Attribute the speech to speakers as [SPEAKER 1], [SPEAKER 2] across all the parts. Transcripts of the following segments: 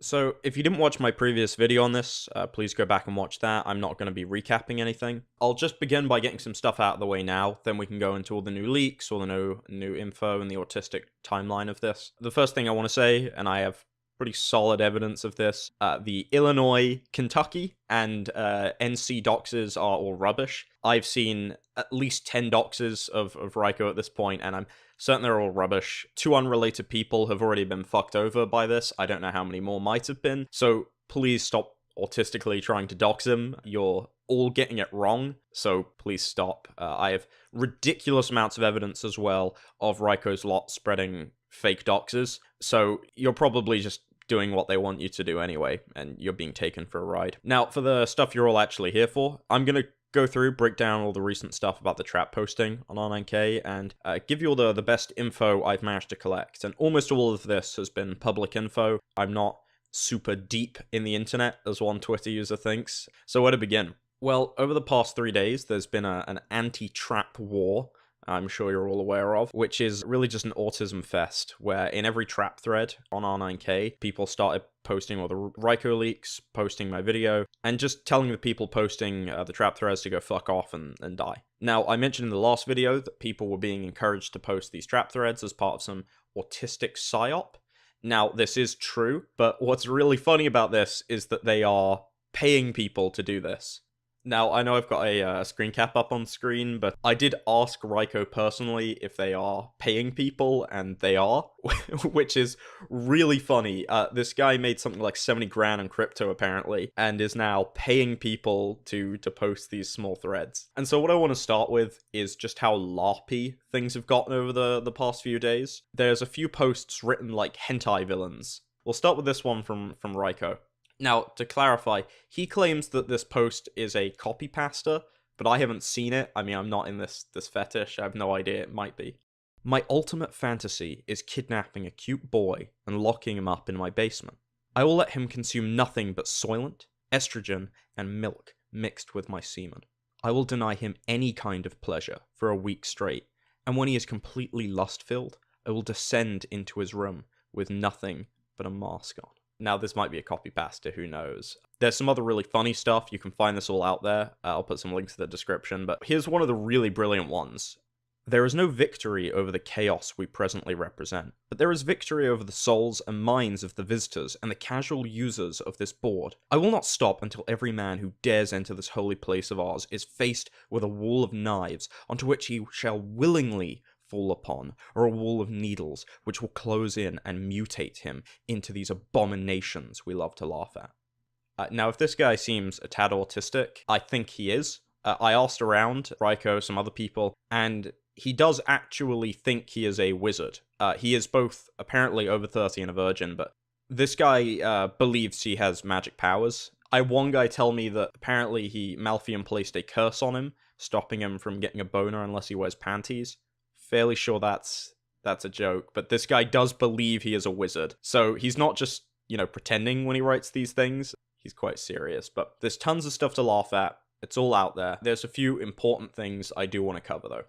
[SPEAKER 1] So, if you didn't watch my previous video on this, please go back and watch that. I'm not going to be recapping anything. I'll just begin by getting some stuff out of the way now, then we can go into all the new leaks, all the new info, and the autistic timeline of this. The first thing I want to say, and I have pretty solid evidence of this, the Illinois, Kentucky, and NC doxes are all rubbish. I've seen at least 10 doxes of Raiko at this point, and I'm certain they're all rubbish. Two unrelated people have already been fucked over by this. I don't know how many more might have been. So please stop autistically trying to dox him. You're all getting it wrong, so please stop. I have ridiculous amounts of evidence as well of Raiko's lot spreading fake doxes, so you're probably just doing what they want you to do anyway, and you're being taken for a ride. Now, for the stuff you're all actually here for, I'm gonna go through, break down all the recent stuff about the trap posting on r9k, and give you all the best info I've managed to collect. And almost all of this has been public info. I'm not super deep in the internet, as one Twitter user thinks. So where to begin? Well, over the past 3 days, there's been an anti-trap war, I'm sure you're all aware of, which is really just an autism fest, where in every trap thread on r9k, people started posting all the Raiko leaks, posting my video, and just telling the people posting the trap threads to go fuck off and die. Now, I mentioned in the last video that people were being encouraged to post these trap threads as part of some autistic psyop. Now, this is true, but what's really funny about this is that they are paying people to do this. Now, I know I've got a screen cap up on screen, but I did ask Raiko personally if they are paying people, and they are, which is really funny. This guy made something like 70 grand on crypto, apparently, and is now paying people to post these small threads. And so what I want to start with is just how LARPy things have gotten over the past few days. There's a few posts written like hentai villains. We'll start with this one from Raiko. Now, to clarify, he claims that this post is a copy pasta, but I haven't seen it. I mean, I'm not in this fetish. I have no idea. It might be. My ultimate fantasy is kidnapping a cute boy and locking him up in my basement. I will let him consume nothing but soylent, estrogen, and milk mixed with my semen. I will deny him any kind of pleasure for a week straight, and when he is completely lust-filled, I will descend into his room with nothing but a mask on. Now, this might be a copy pasta, who knows. There's some other really funny stuff. You can find this all out there. I'll put some links in the description, but here's one of the really brilliant ones. There is no victory over the chaos we presently represent, but there is victory over the souls and minds of the visitors and the casual users of this board. I will not stop until every man who dares enter this holy place of ours is faced with a wall of knives onto which he shall willingly fall upon, or a wall of needles which will close in and mutate him into these abominations we love to laugh at. Now, if this guy seems a tad autistic, I think he is. I asked around Raiko, some other people, and he does actually think he is a wizard. He is both apparently over 30 and a virgin, but this guy believes he has magic powers. I had one guy tell me that apparently Malfium placed a curse on him, stopping him from getting a boner unless he wears panties. Fairly sure that's a joke, but this guy does believe he is a wizard. So he's not just, pretending when he writes these things. He's quite serious, but there's tons of stuff to laugh at. It's all out there. There's a few important things I do want to cover, though.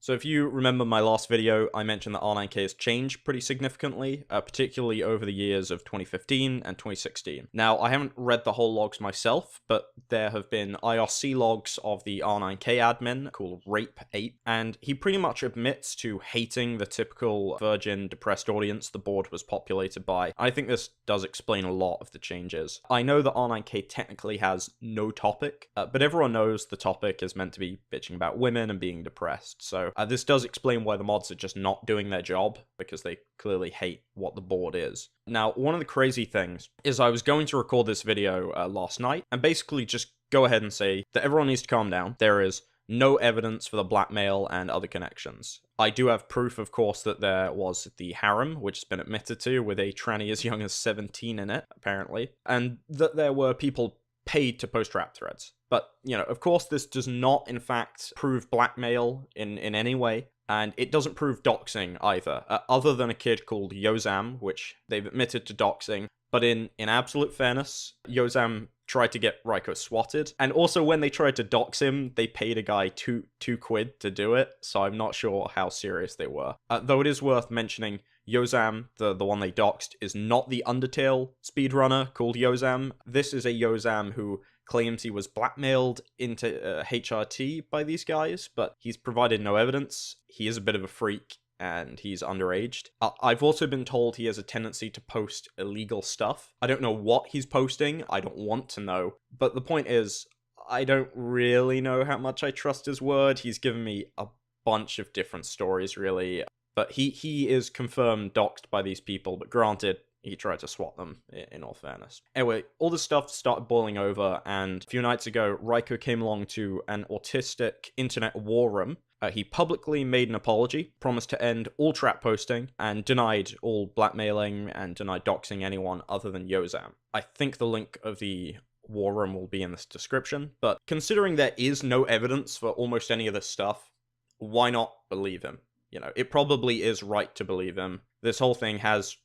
[SPEAKER 1] So if you remember my last video, I mentioned that r9k has changed pretty significantly, particularly over the years of 2015 and 2016. Now, I haven't read the whole logs myself, but there have been IRC logs of the r9k admin called Rape8, and he pretty much admits to hating the typical virgin, depressed audience the board was populated by. I think this does explain a lot of the changes. I know that r9k technically has no topic, but everyone knows the topic is meant to be bitching about women and being depressed, so this does explain why the mods are just not doing their job, because they clearly hate what the board is. Now, one of the crazy things is I was going to record this video last night, and basically just go ahead and say that everyone needs to calm down. There is no evidence for the blackmail and other connections. I do have proof, of course, that there was the harem, which has been admitted to, with a tranny as young as 17 in it, apparently, and that there were people paid to post trap threads. But, of course, this does not, in fact, prove blackmail in any way, and it doesn't prove doxing either, other than a kid called Yozam, which they've admitted to doxing. But in absolute fairness, Yozam tried to get Raiko swatted, and also when they tried to dox him, they paid a guy two quid to do it, so I'm not sure how serious they were. Though it is worth mentioning, Yozam, the one they doxed, is not the Undertale speedrunner called Yozam. This is a Yozam who claims he was blackmailed into HRT by these guys, but he's provided no evidence. He is a bit of a freak, and he's underaged. I've also been told he has a tendency to post illegal stuff. I don't know what he's posting, I don't want to know, but the point is, I don't really know how much I trust his word. He's given me a bunch of different stories, really, but he is confirmed doxed by these people, but granted, he tried to swat them, in all fairness. Anyway, all this stuff started boiling over, and a few nights ago, r9k came along to an autistic internet war room. He publicly made an apology, promised to end all trap posting, and denied all blackmailing, and denied doxing anyone other than Yozam. I think the link of the war room will be in this description, but considering there is no evidence for almost any of this stuff, why not believe him? You know, it probably is right to believe him. This whole thing has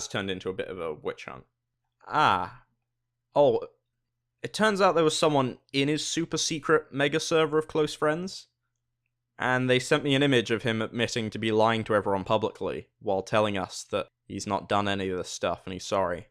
[SPEAKER 1] turned into a bit of a witch hunt. Oh, it turns out there was someone in his super secret mega server of close friends, and they sent me an image of him admitting to be lying to everyone publicly, while telling us that he's not done any of this stuff and he's sorry.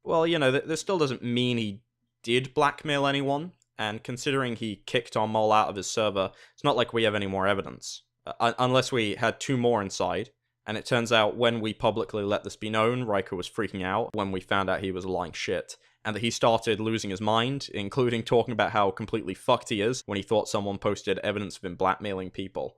[SPEAKER 1] Well, you know, this still doesn't mean he did blackmail anyone, and considering he kicked our mole out of his server, it's not like we have any more evidence. Unless we had 2 more inside. And it turns out when we publicly let this be known, r9k was freaking out when we found out he was lying shit, and that he started losing his mind, including talking about how completely fucked he is when he thought someone posted evidence of him blackmailing people.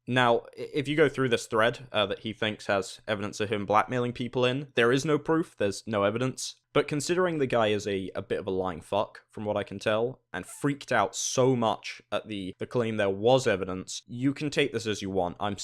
[SPEAKER 1] Now, if you go through this thread that he thinks has evidence of him blackmailing people in, there is no proof, there's no evidence. But considering the guy is a bit of a lying fuck, from what I can tell, and freaked out so much at the claim there was evidence, you can take this as you want. I'm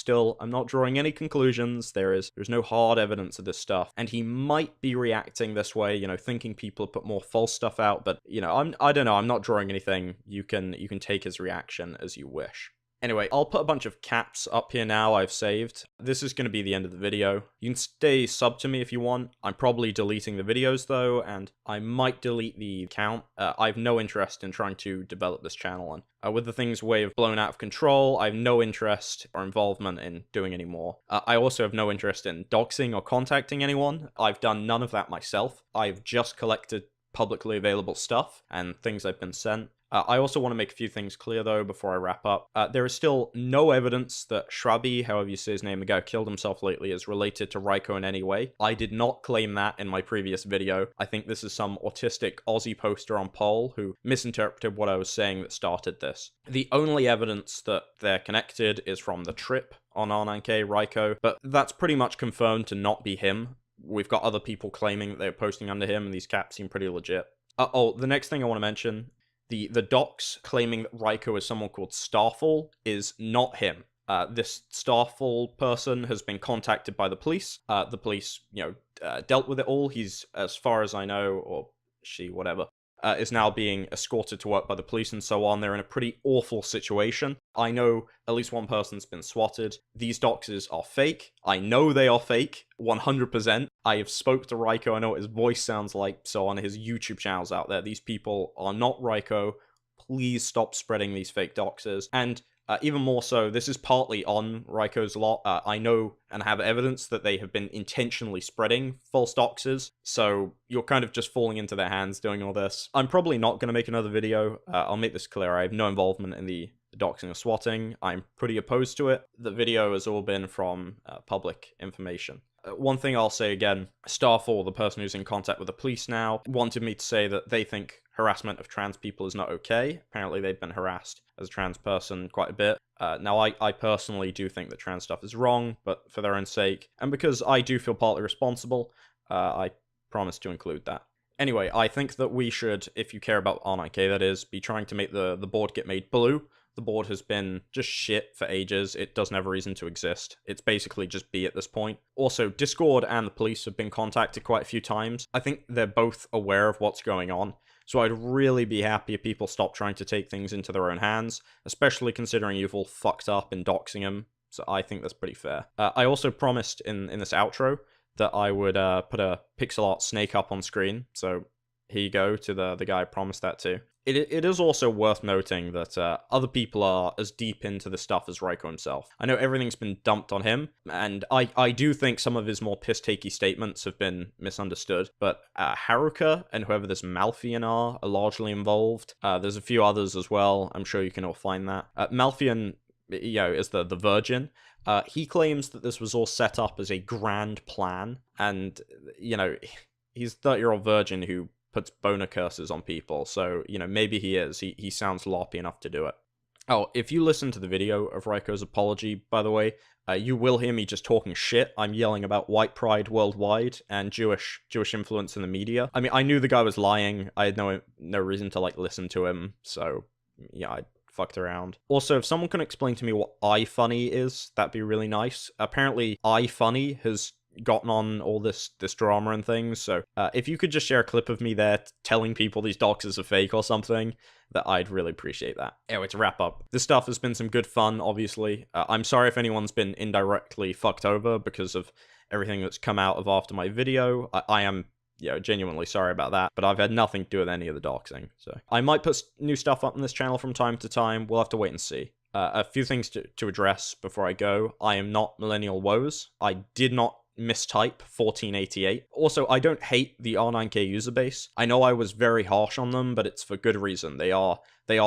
[SPEAKER 1] not drawing any conclusions, there's no hard evidence of this stuff, and he might be reacting this way, you know, thinking people put more false stuff out, but, you know, I don't know, I'm not drawing anything. You can take his reaction as you wish. Anyway, I'll put a bunch of caps up here now I've saved. This is going to be the end of the video. You can stay sub to me if you want. I'm probably deleting the videos though, and I might delete the account. I have no interest in trying to develop this channel, and with the things way of blown out of control, I have no interest or involvement in doing any more. I also have no interest in doxing or contacting anyone. I've done none of that myself. I've just collected publicly available stuff and things I've been sent. I also want to make a few things clear, though, before I wrap up. There is still no evidence that Shrabi, however you say his name, the guy who killed himself lately, is related to r9k in any way. I did not claim that in my previous video. I think this is some autistic Aussie poster on Pol who misinterpreted what I was saying that started this. The only evidence that they're connected is from the trip on r9k r9k, but that's pretty much confirmed to not be him. We've got other people claiming that they're posting under him, and these caps seem pretty legit. The next thing I want to mention, the docs claiming that r9k is someone called Starfall is not him. This Starfall person has been contacted by the police. The police, dealt with it all. He's, as far as I know, or she, whatever, is now being escorted to work by the police and so on. They're in a pretty awful situation. I know at least one person's been swatted. These doxes are fake. I know they are fake, 100%. I have spoke to r9k, I know what his voice sounds like, so on his YouTube channels out there, these people are not r9k. Please stop spreading these fake doxes. And even more so, this is partly on r9k's lot. I know and have evidence that they have been intentionally spreading false doxes, so you're kind of just falling into their hands doing all this. I'm probably not going to make another video. I'll make this clear. I have no involvement in the doxing or swatting. I'm pretty opposed to it. The video has all been from public information. One thing I'll say again, Starfall, the person who's in contact with the police now, wanted me to say that they think harassment of trans people is not okay. Apparently they've been harassed as a trans person quite a bit. Now, I personally do think that trans stuff is wrong, but for their own sake, and because I do feel partly responsible, I promise to include that. Anyway, I think that we should, if you care about r9k, that is, be trying to make the board get made blue. The board has been just shit for ages. It doesn't have a reason to exist. It's basically just B at this point. Also, Discord and the police have been contacted quite a few times. I think they're both aware of what's going on. So I'd really be happy if people stop trying to take things into their own hands, especially considering you've all fucked up in doxing them. So I think that's pretty fair. I also promised in this outro that I would put a pixel art snake up on screen. So here you go to the guy I promised that to. It is also worth noting that other people are as deep into this stuff as Raiko himself. I know everything's been dumped on him, and I do think some of his more piss-takey statements have been misunderstood, but Haruka and whoever this Malfian are largely involved. There's a few others as well. I'm sure you can all find that. Malfian, is the Virgin. He claims that this was all set up as a grand plan, and, he's a 30-year-old virgin who puts boner curses on people, so, maybe he is. He sounds loppy enough to do it. Oh, if you listen to the video of Raiko's apology, by the way, you will hear me just talking shit. I'm yelling about white pride worldwide and Jewish influence in the media. I mean, I knew the guy was lying. I had no reason to, listen to him, so, yeah, I fucked around. Also, if someone can explain to me what iFunny is, that'd be really nice. Apparently, iFunny has gotten on all this drama and things, so if you could just share a clip of me there telling people these doxes are fake or something, that I'd really appreciate that. Anyway, to wrap up, this stuff has been some good fun, obviously. I'm sorry if anyone's been indirectly fucked over because of everything that's come out of after my video. I am genuinely sorry about that, but I've had nothing to do with any of the doxing, so I might put new stuff up on this channel from time to time. We'll have to wait and see. A few things to address before I go. I am not Millennial Woes. I did not mistype 1488. Also, I don't hate the r9k user base. I know I was very harsh on them, but it's for good reason. They are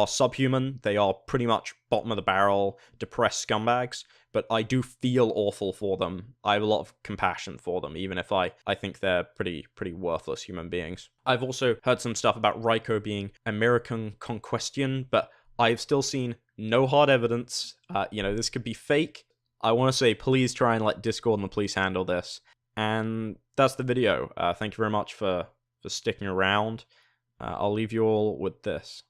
[SPEAKER 1] subhuman. They are pretty much bottom of the barrel, depressed scumbags, but I do feel awful for them. I have a lot of compassion for them, even if I think they're pretty worthless human beings. I've also heard some stuff about Raiko being American Conquestion, but I've still seen no hard evidence. This could be fake. I want to say, please try and let Discord and the police handle this. And that's the video. Thank you very much for sticking around. I'll leave you all with this.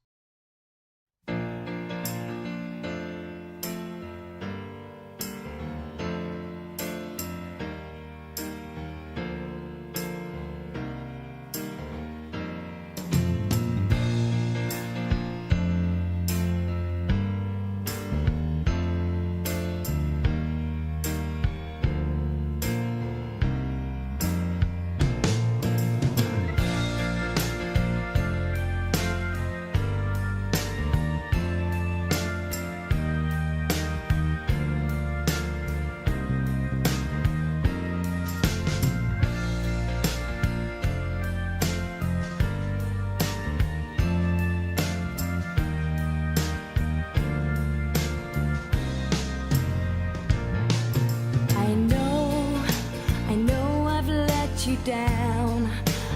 [SPEAKER 2] Down.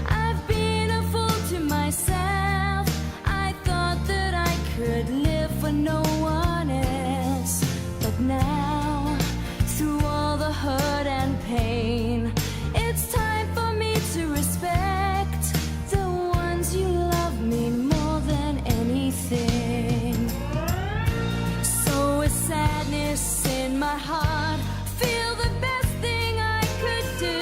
[SPEAKER 2] I've been a fool to myself. I thought that I could live for no one else. But now, through all the hurt and pain, it's time for me to respect the ones you love me more than anything. So with sadness in my heart, feel the best thing I could do.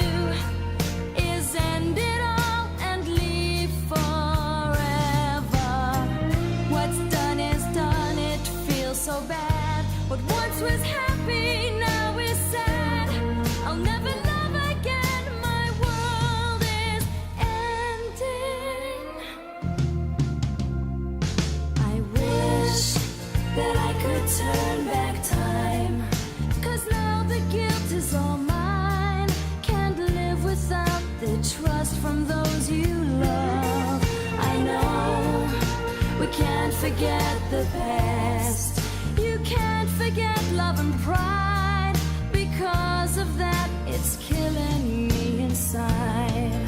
[SPEAKER 2] So bad, what once was happy now is sad. I'll never love again, my world is ending. I wish that I could turn back time, 'cause now the guilt is all mine. Can't live without the trust from those you love. I know we can't forget the past. You can't forget love and pride. Because of that, it's killing me inside.